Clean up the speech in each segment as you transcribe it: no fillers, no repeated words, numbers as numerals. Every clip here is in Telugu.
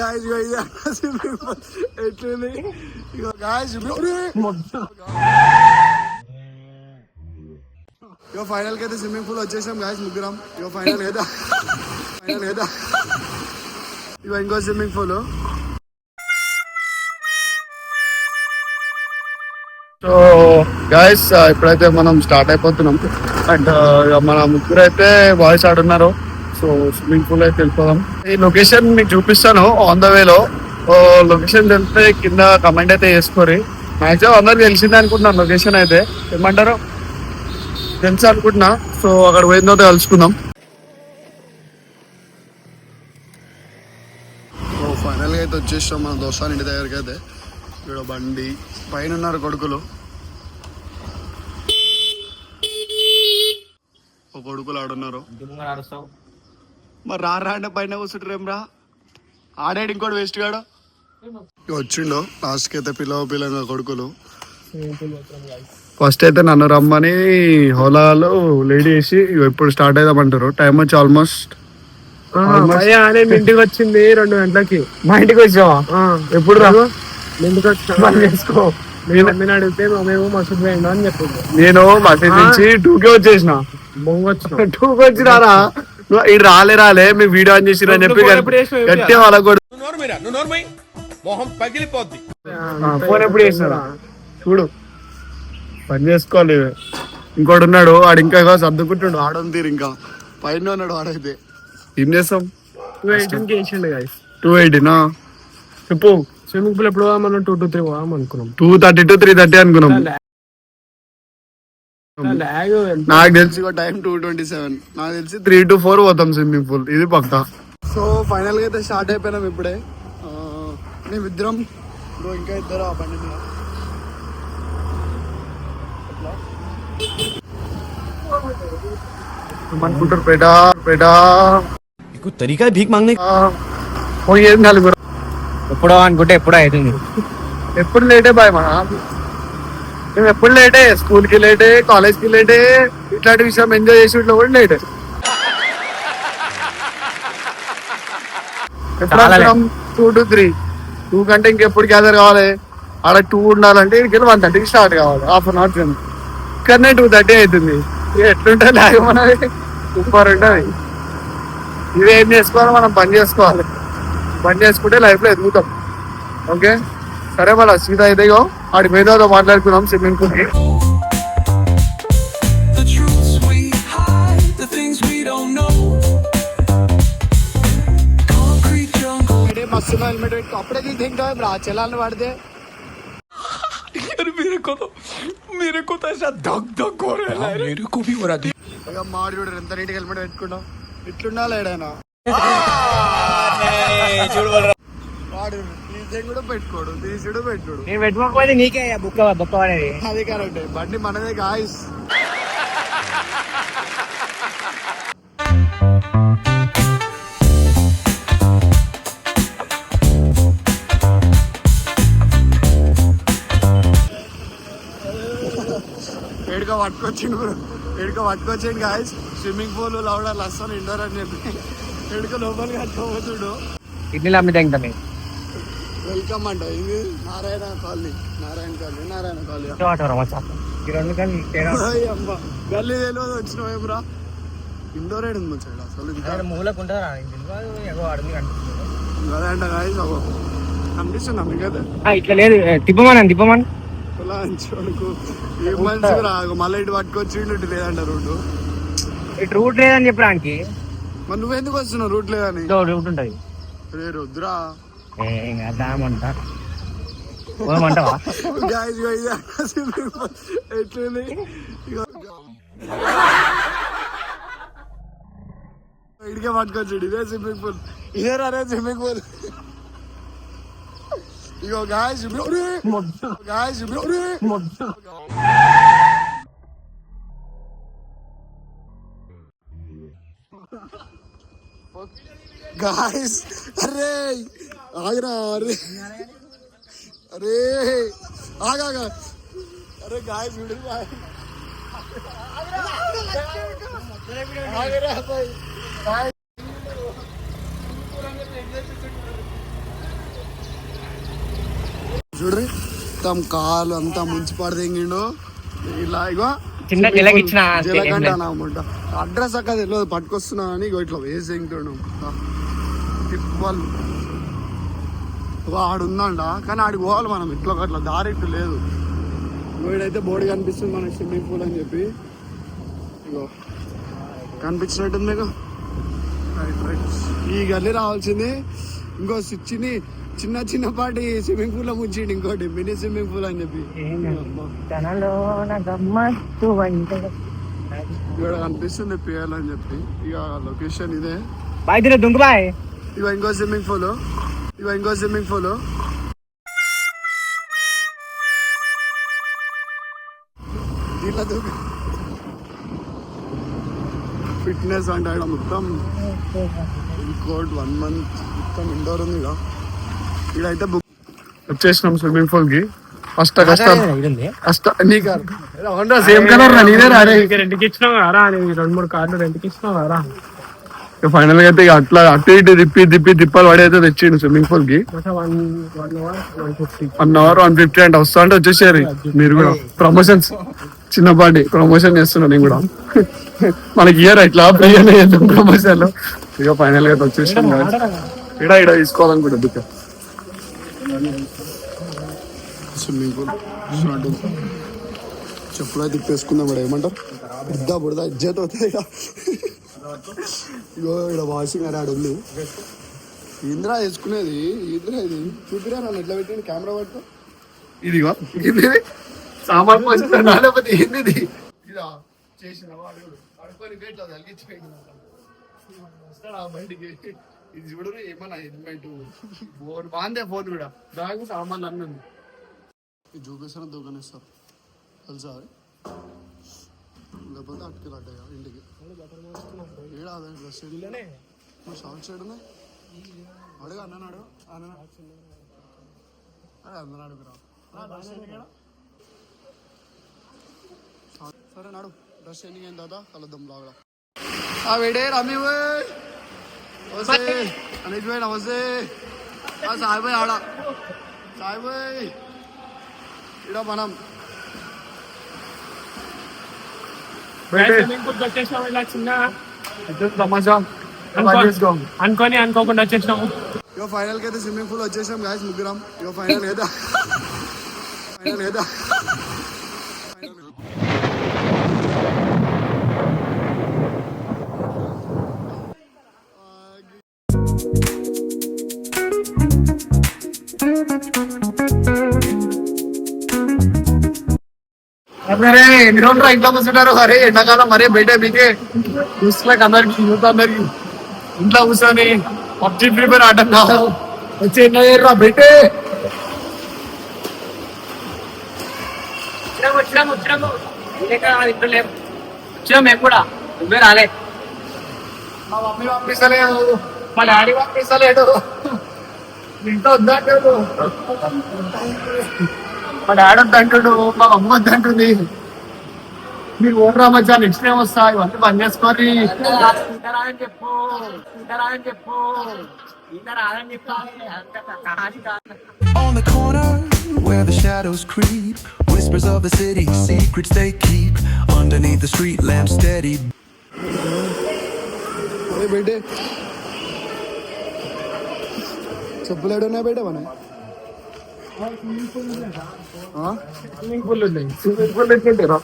గాయ్స్ ఎట్లుంది ఇగో గాయ్స్ ఇగో ఫైనల్ కి అయితే స్విమ్మింగ్ పూల్ వచ్చేసాం గాయ్స్ ముగ్గురం. ఇగో ఫైనల్ కదా ఇగో ఇంకో స్విమ్మింగ్ పూల్. సో గాయస్ ఇప్పుడైతే మనం స్టార్ట్ అయిపోతున్నాం. అండ్ మన ముగ్గురు అయితే బాయ్స్ ఆడున్నారు. సో స్విమ్మింగ్ పూల్ అయితే వెళ్ళిపోదాం. ఈ లొకేషన్ మీకు చూపిస్తాను ఆన్ ద వేలో. లొకేషన్ తెలిస్తే కింద కమెంట్ అయితే చేసుకోరి. మాక్సిమం అందరికి తెలిసిందే అనుకుంటున్నాను లొకేషన్ అయితే. ఏమంటారు తెలుసు అనుకుంటున్నా. సో అక్కడ పోయిన తర్వాత కలుసుకుందాం. సో ఫైనల్గా అయితే వచ్చేసాం మన దోస్తాన్ ఇంటి దగ్గరికి అయితే. ఇక్కడ బండి పైన ఉన్నారు కొడుకులు. ఒక కొడుకులు ఆడున్నారు. మరి రా అంటే పైన కూర్చుంటారు ఏం రా. ఆడాడు ఇంకోటి వేస్ట్ గాడు వచ్చిండు. లాస్ట్కి అయితే పిల్లంగా కొడుకులు. ఫస్ట్ అయితే నన్ను రమ్మని హోలాలో లేడీ వేసి ఎప్పుడు స్టార్ట్ అయిదామంటారు. టైం వచ్చి ఆల్మోస్ట్ ఇంటికి వచ్చింది 2 గంటలకి. మా ఇంటికి వచ్చావా? ఎప్పుడు రా చేసుకో అడిగితే మేము మసూద్ పోయిండు అని చెప్పింది. నేను మసీద్ నుంచి 2కి వచ్చేసిన. 2కి వచ్చి రారా ఇది రాలే మీ వీడియో ఆన్ చేసిరా అని చెప్పి గట్టి వాళ్ళకి కూడా ఫోన్ ఎప్పుడు చేసినారా చూడు. పని చేసుకోవాలి. ఇంకోటి ఉన్నాడు ఆడు ఇంకా సర్దుకుంటాడు. ఆడని తీరు ఇంకా పైన ఉన్నాడు. ఆడైతే ఏం చేస్తాం. 280 చెప్పు. స్విమ్మింగ్ పూల్ ఎప్పుడు మనం 2 to 3 అనుకున్నాం. 2:30 to 3:30 అనుకున్నాం. నాకు తెలిసి టైం 2:27. నాకు తెలిసి 3 to 4 పోతాం స్విమ్మింగ్ పూల్. ఇది పక్కా. సో ఫైనల్ గా అయితే స్టార్ట్ అయిపోయినాం ఇప్పుడే. మేము ఇద్దరం ఇంకా ఇద్దరు ఆ బండి మీద. అనుకుంటారు పేటా తరీకా భీక్ మాంగనే పోయేది నలుగురు. ఎప్పుడో అనుకుంటే ఎప్పుడో అవుతుంది. ఎప్పుడు లేటే బాయ్ మన మేము ఎప్పుడు లేటే. స్కూల్ కి లేటే, కాలేజ్ కి లేటే. ఇట్లాంటి విషయం ఎంజాయ్ చేసి ఇట్లా కూడా లేటే. 2 to 3. 2 కంటే ఇంకెప్పుడు గ్యాదర్ కావాలి. ఆడ 2 ఉండాలంటే ఇక్కడ 1:30కి స్టార్ట్ కావాలి. హాఫ్ అన్ అవర్ ఇక్కడనే 2:30 అవుతుంది. ఎట్లుంటే లేకపోతే సూపర్ ఉంటుంది. ఇది ఏం చేసుకోవాలి, మనం పని చేసుకోవాలి. పని చేసుకుంటే లైఫ్ లో ఎదుగుతాం. ఓకే సరే మళ్ళీ సీదా ఇదేగో ఆడి మీద మాట్లాడుకున్నాం స్విమ్మింగ్ పూల్ కి. మస్తు హెల్మెట్ పెట్టుకో. అప్పుడే తింటా రా చలాన్ని పడితే. మాడి చూడరు ఎంత నీట్గా హెల్మెట్ పెట్టుకున్నాం. ఇట్లుండాలి ఏడైనా. వాడు తీసేం కూడా పెట్టుకోడు, తీసుడు పెట్టుకోడు. నేను పెట్టుకోకపోతే నీకే బుక్క పడేది. అది కరెక్ట్. బండి మనదే గాయస్. ఎడుకో పట్టుకొచ్చిండు గాయస్. స్విమ్మింగ్ పూల్ లౌడర్లు వస్తాను ఇండోర్ అని చెప్పి ఎడుకో లోపలికి కట్టుకోబోతుడు. ఇడ్లీలు అమ్మితే వెల్కమ్ అంట. ఇది నారాయణ కాలనీ. అమ్మ గల్లీ తెలియదు వచ్చినావురా. ఇండోర్ ఏడు ఉంది సైడ్ అసలు అదేంట గాయస్. కనిపిస్తున్నా మీకైతే ఇట్లా లేదు. తిప్పమని ఏం మంచిగా రాదు. మళ్ళీ ఇటు పట్టుకొచ్చిండు. ఇటు లేదంట రోడ్డు. ఇటు రూట్ లేదని చెప్పడానికి. మరి నువ్వెందుకు వస్తున్నావు రూట్ లేదని? రూట్ ఉంటది. రుద్రా ఎట్లుంది ఇడికే పట్టుకొచ్చాడు. ఇదే స్విమ్మింగ్ పూల్. ఇదే రే స్విమ్మింగ్ పూల్. ఇగో గాయ్స్ గాయ్స్ అరే ఆగరా. అరే ఆగా. అరే గాయ్స్ ఆగరా. చూడ్రి మొత్తం కాలు అంతా ముంచి పడదెంగిండు ఇలా ఇగో చిన్న జలకిచ్చిన జలకంట అనమాట అడ్రస్ అక్క తెలియదు పట్టుకొస్తున్నా అని ఇగో ఇట్లా వేసి ఎంగుతాడు తిప్పాలు ఆడుందంట కానీ ఆడికి పోవాలి మనం ఇట్లా అట్లా దారి ఇట్టు లేదు వీడైతే బోర్డు కనిపిస్తుంది మనకి స్విమ్మింగ్ పూల్ అని చెప్పి ఇగో కనిపించినట్టుంది మీకు ఈ గల్లీ రావాల్సింది ఇంకో చిన్న చిన్నపాటి స్విమ్మింగ్ పూల్ లో ముంచిండి ఇంకోటి మినీ స్విమ్మింగ్ పూల్ అని చెప్పి ఇక్కడ కనిపిస్తుంది పిఎల్ అని చెప్పి ఇక లొకేషన్ ఇదే బాయ్ ఇవ ఇంకో స్విమ్మింగ్ పూల్ దీంట్లో దూకు ఫిట్నెస్ అంటే ఇక్కడ మొత్తం కోర్ట్ 1 month మొత్తం ఇండోర్ ఉంది ఇక్కడైతే బుక్ వచ్చేసినాం స్విమ్మింగ్ పూల్ కి సేమ్ కలర్ నేనే రాడే రెండుకి ఇచ్చినావు కదా 2-3 కార్లు రెండుకి ఇచ్చినావు కదా ఫైనల్ గా అయితే అట్లా అటు ఇటు తిప్పాలి వాడైతే తెచ్చిండు స్విమ్మింగ్ పూల్ కి 1 hour 150 అంటే వస్తా అంటే వచ్చేసారు మీరు కూడా ప్రమోషన్స్ చిన్నపాటి ప్రమోషన్ చేస్తున్నా నేను కూడా మనకి ఇయర్ ఇట్లా ప్రమోషన్ ఇక ఫైనల్ గా వచ్చేసాం ఇడ తీసుకోవాలనుకుంటా బుక్ స్విమ్మింగ్ పూల్ చెప్పులు అయితే తిప్పేసుకుందాం కూడా ఏమంటారు బుడదా ఇజ్జత్ అవుతుంది ఇగో ఇక్కడ వాషింగ్ అరాడు ఉంది ఇంద్రా వేసుకునేది ఇంద్రా ఇది చూపిరా నన్ను ఎట్లా పెట్టింది కెమెరా పట్టుకో ఇదిగో ఇది సామాన్ లేకపోతే ఏంది ఇదా చేసిన వాడు అడుకొని గేట్లో తలిగించిపోయింది బయటికి ఇది చూడరు ఏమన్నా హెల్మెట్ ఫోన్ బాగుందే ఫోన్ కూడా దానికి సామాన్లు అన్నీ ఉంది ఇది చూపిస్తాను దూకనిస్తారు తెలుసా లేకపోతే అట్టుకెళ్ళట్టయ్యా ఇంటికి ఏడా అదే డ్రెస్ షార్ట్ సైడ్ ఉన్నాయి అడుగు అన్నాడు అదే అందరూ అడుగురా సరే నాడు డ్రెస్ ఎన్ని అయింది దాదా కలుద్దాం లాగా వేడే రమ్మి వస్తే అనీష్ భాయ్ నమస్తే సాయి భాయ్ ఆడ సాయి భాయ్ ఇడ మనం అనుకోకుండా వచ్చేసినాము ఇక ఫైనల్ కి అయితే స్విమ్మింగ్ పూల్ వచ్చేసాం గాయస్ ముగ్గురం ఇక ఫైనల్ అయితే అరే ఎన్ని రోజులు ఇంట్లో కూర్చుంటారు అరే ఎండాకాలం మరే బయట మీకే చూసుకోలేక అందరికి యూత్ అందరికి ఇంట్లో కూర్చొని పబ్జి ప్రిపేర్ ఆటం కాదు వచ్చి ఎన్నో బయటే వచ్చినాం మేము కూడా నువ్వే రాలే మా మమ్మీ పంపిస్తలేదు మా డాడీ పంపిస్తలేడు ఇంట్లో వద్దంటాడు మా డాడీ వద్దంటాడు మా అమ్మ వద్దంటుంది మీరు ఓటరా మధ్య నెక్స్ట్ టైం వస్తా ఇవన్నీ బంద్ చేసుకొని చెప్పు On the corner where the shadows creep, whispers of the city, secrets they keep underneath the street lamp steady. अरे बेटे చెప్పులేడు ఉన్నాయి బయట మన స్విమ్మింగ్ పూల్ ఉంది స్విమ్మింగ్ పూల్ ఎక్కింటారా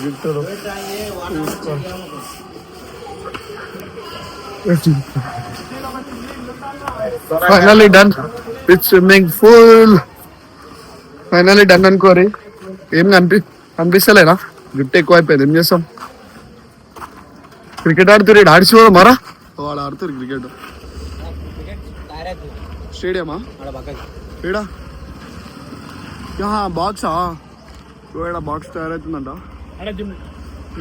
జుట్టు finally done with swimming pool finally done అనుకోరి ఏం కనిపిస్తలేనా జుట్టు ఎక్కువ అయిపోయింది ఏం చేస్తాం క్రికెట్ ఆడుతురు ఆడిచి కూడా మరా వాడు ఆడుతారు క్రికెట్ స్టేడియమా ఏడా బాక్సా ఏడా బాక్స్ తయారవుతుందంట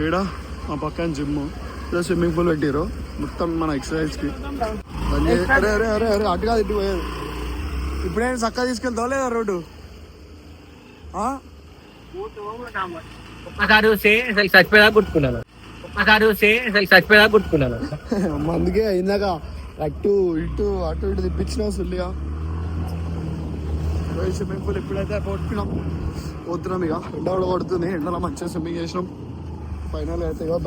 ఏడా మా పక్కన జిమ్ స్విమ్మింగ్ పూల్ పెట్టారు మొత్తం మన ఎక్సర్సైజ్ కి అరే అరే అరే అరే అటుగా ఇటు పోయారు ఇప్పుడైనా చక్కగా తీసుకెళ్తావా లేదా రోడ్డు ఒక్కసారి చూస్తే అసలు చచ్చిపోయేదా గుర్తుకున్నాను అందుకే ఇందాక అటు ఇటు తిప్పించినావు సుల్లిగా. స్విమ్మింగ్ పూల్ ఎప్పుడైతే కొట్టుకున్నాం పోతున్నాం. ఇక ఎండ కూడా కొడుతుంది, ఎండలో మంచిగా స్విమ్మింగ్ చేసినాం. ఫైనల్ అయితే ఇక